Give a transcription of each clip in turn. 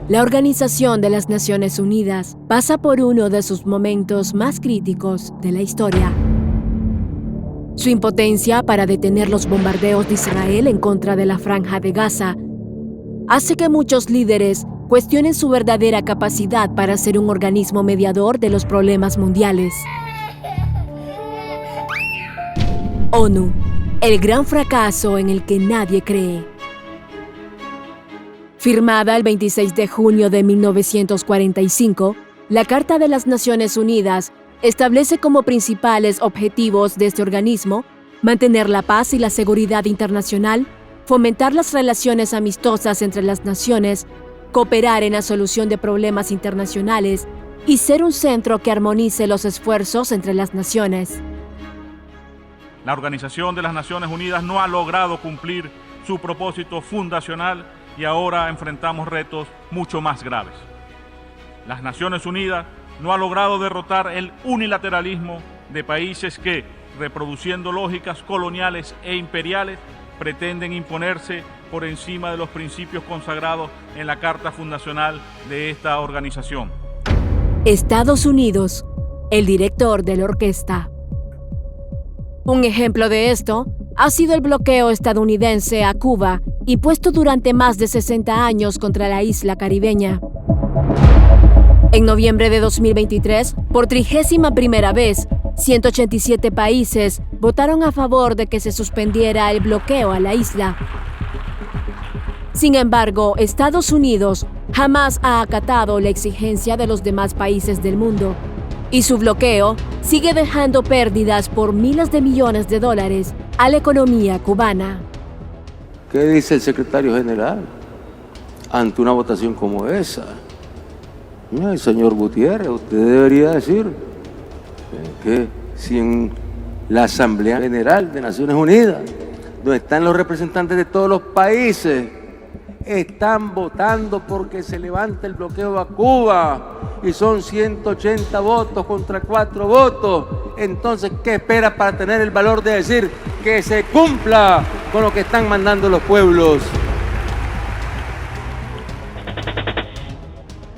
La Organización de las Naciones Unidas pasa por uno de sus momentos más críticos de la historia. Su impotencia para detener los bombardeos de Israel en contra de la Franja de Gaza hace que muchos líderes cuestionen su verdadera capacidad para ser un organismo mediador de los problemas mundiales. ONU, el gran fracaso en el que nadie cree. Firmada el 26 de junio de 1945, la Carta de las Naciones Unidas establece como principales objetivos de este organismo mantener la paz y la seguridad internacional, fomentar las relaciones amistosas entre las naciones, cooperar en la solución de problemas internacionales y ser un centro que armonice los esfuerzos entre las naciones. La Organización de las Naciones Unidas no ha logrado cumplir su propósito fundacional y ahora enfrentamos retos mucho más graves. Las Naciones Unidas no ha logrado derrotar el unilateralismo de países que, reproduciendo lógicas coloniales e imperiales, pretenden imponerse por encima de los principios consagrados en la Carta Fundacional de esta organización. Estados Unidos, el director de la orquesta. Un ejemplo de esto ha sido el bloqueo estadounidense a Cuba, impuesto durante más de 60 años contra la isla caribeña. En noviembre de 2023, por 31ª vez, 187 países votaron a favor de que se suspendiera el bloqueo a la isla. Sin embargo, Estados Unidos jamás ha acatado la exigencia de los demás países del mundo, y su bloqueo sigue dejando pérdidas por miles de millones de dólares a la economía cubana. ¿Qué dice el secretario general ante una votación como esa? Señor Gutiérrez, usted debería decir que si en la Asamblea General de Naciones Unidas, donde están los representantes de todos los países, están votando porque se levante el bloqueo a Cuba y son 180 votos contra 4 votos, entonces, ¿qué espera para tener el valor de decir que se cumpla con lo que están mandando los pueblos?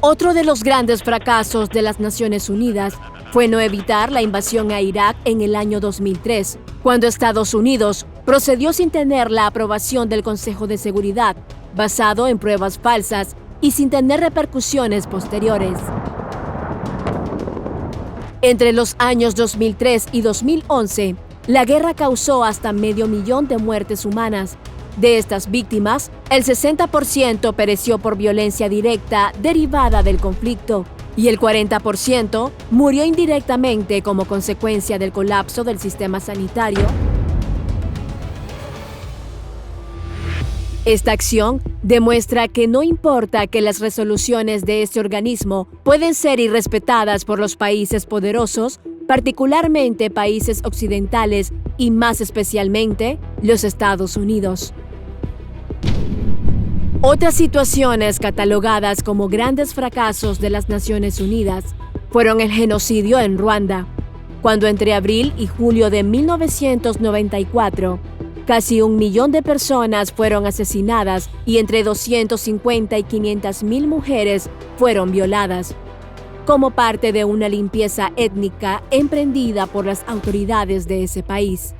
Otro de los grandes fracasos de las Naciones Unidas fue no evitar la invasión a Irak en el año 2003, cuando Estados Unidos procedió sin tener la aprobación del Consejo de Seguridad, basado en pruebas falsas y sin tener repercusiones posteriores. Entre los años 2003 y 2011, la guerra causó hasta 500.000 de muertes humanas. De estas víctimas, el 60% pereció por violencia directa derivada del conflicto y el 40% murió indirectamente como consecuencia del colapso del sistema sanitario. Esta acción demuestra que no importa que las resoluciones de este organismo pueden ser irrespetadas por los países poderosos, particularmente países occidentales y más especialmente los Estados Unidos. Otras situaciones catalogadas como grandes fracasos de las Naciones Unidas fueron el genocidio en Ruanda, cuando entre abril y julio de 1994, casi 1 millón de personas fueron asesinadas y entre 250 y 500.000 mujeres fueron violadas, como parte de una limpieza étnica emprendida por las autoridades de ese país.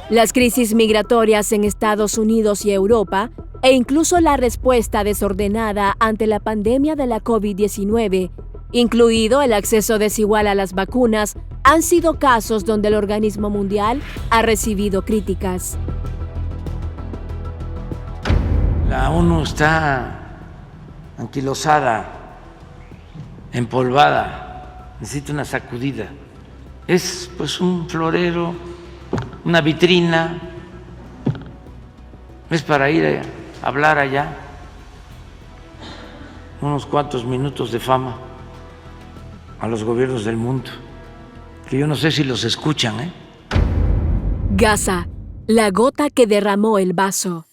Las crisis migratorias en Estados Unidos y Europa, e incluso la respuesta desordenada ante la pandemia de la COVID-19, incluido el acceso desigual a las vacunas, han sido casos donde el organismo mundial ha recibido críticas. La ONU está anquilosada, empolvada, necesita una sacudida. Es pues un florero, una vitrina, es para ir a hablar allá, unos cuantos minutos de fama a los gobiernos del mundo, que yo no sé si los escuchan, Gaza, la gota que derramó el vaso.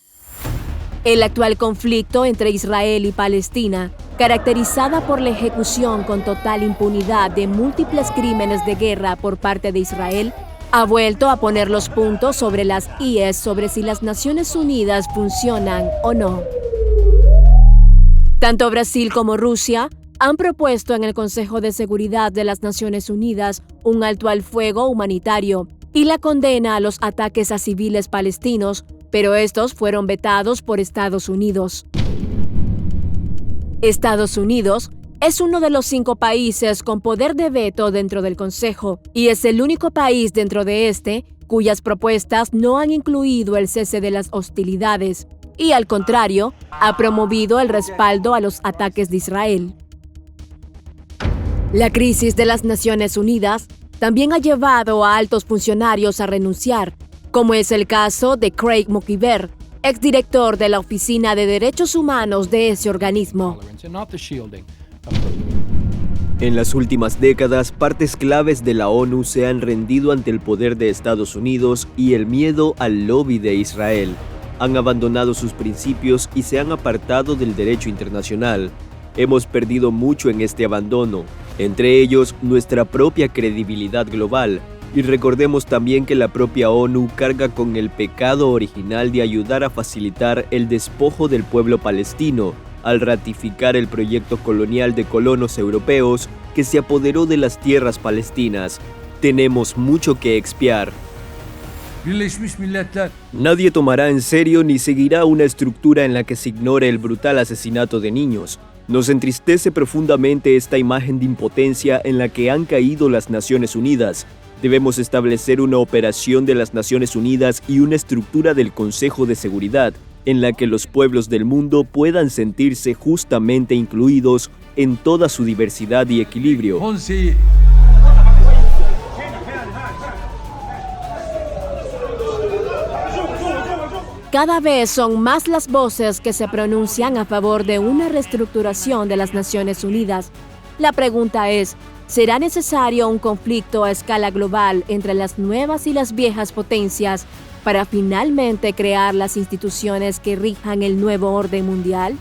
El actual conflicto entre Israel y Palestina, caracterizada por la ejecución con total impunidad de múltiples crímenes de guerra por parte de Israel, ha vuelto a poner los puntos sobre las IES sobre si las Naciones Unidas funcionan o no. Tanto Brasil como Rusia han propuesto en el Consejo de Seguridad de las Naciones Unidas un alto al fuego humanitario y la condena a los ataques a civiles palestinos, pero estos fueron vetados por Estados Unidos. Estados Unidos es uno de los 5 países con poder de veto dentro del Consejo y es el único país dentro de este cuyas propuestas no han incluido el cese de las hostilidades y, al contrario, ha promovido el respaldo a los ataques de Israel. La crisis de las Naciones Unidas también ha llevado a altos funcionarios a renunciar, como es el caso de Craig Mokhiber, exdirector de la Oficina de Derechos Humanos de ese organismo. En las últimas décadas, partes claves de la ONU se han rendido ante el poder de Estados Unidos y el miedo al lobby de Israel. Han abandonado sus principios y se han apartado del derecho internacional. Hemos perdido mucho en este abandono, entre ellos nuestra propia credibilidad global. Y recordemos también que la propia ONU carga con el pecado original de ayudar a facilitar el despojo del pueblo palestino, al ratificar el proyecto colonial de colonos europeos que se apoderó de las tierras palestinas. Tenemos mucho que expiar. Nadie tomará en serio ni seguirá una estructura en la que se ignore el brutal asesinato de niños. Nos entristece profundamente esta imagen de impotencia en la que han caído las Naciones Unidas. Debemos establecer una operación de las Naciones Unidas y una estructura del Consejo de Seguridad en la que los pueblos del mundo puedan sentirse justamente incluidos en toda su diversidad y equilibrio. Cada vez son más las voces que se pronuncian a favor de una reestructuración de las Naciones Unidas. La pregunta es, ¿será necesario un conflicto a escala global entre las nuevas y las viejas potencias para finalmente crear las instituciones que rijan el nuevo orden mundial?